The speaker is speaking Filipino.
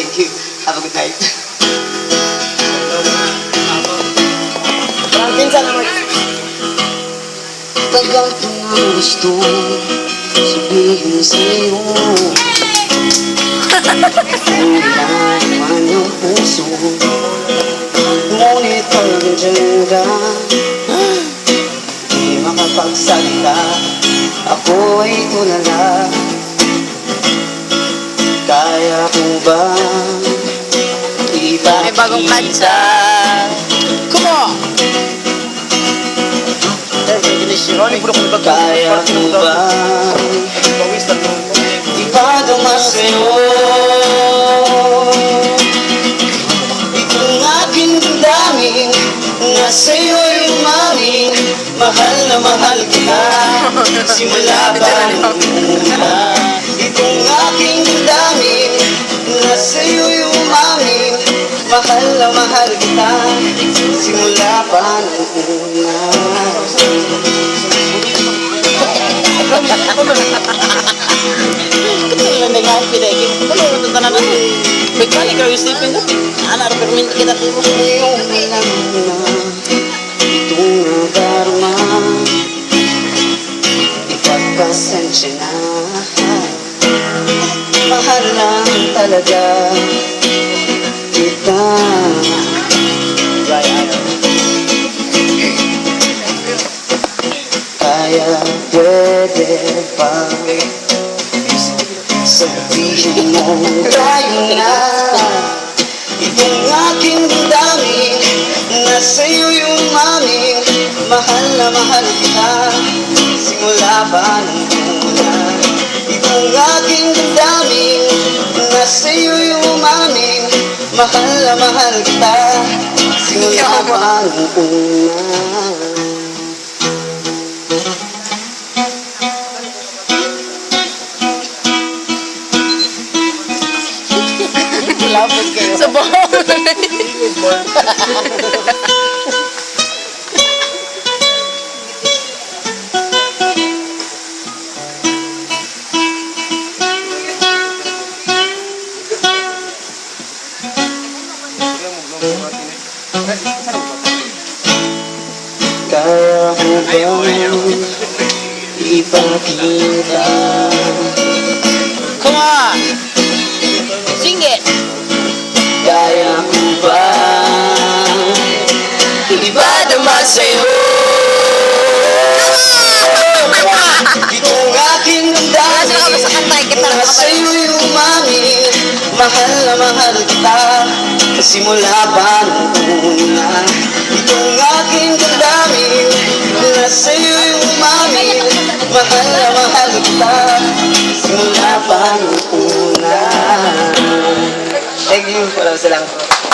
Thank you. Have a good night. Pinsan naman. Tagal ko nang gusto sabihin sa'yo kung laman ng puso, ngunit hanggang dyan ka di makapagsalita. Ako ay tulala. Kaya ko ba ipakita? May bagong kanta. Come on! Kaya ko ba ipadama sa'yo itong aking damdamin na sa'yo'y umaming mahal na mahal kita simula pa nung una. Itong aking damdamin na sa'yo'y umaming mahal na mahal kita simula pa nung una. Kebetulan dengan pindahin. Kalau untuk tanah nanti, baiklah kalau isipin tu, anak berminta kita turun. Ngayong alam na itong nadarama, ipagpasensya na. Mahal lang talaga kita. Kaya pwede pa sabihin mo tayo na itong aking damdamin na sa'yo'y umaming mahal na mahal kita simula pa nung una. Itong aking damdamin na sa'yo'y umaming mahal na mahal kita simula pa nung una. Lapot kayo. Sa bawah. Kaya ko bang ipakita? Come on! Sing it! Kaya ko ba ibadama sa'yo itong aking damdamin na sa'yo'y umaming mahal na mahal kita simula pa nung una.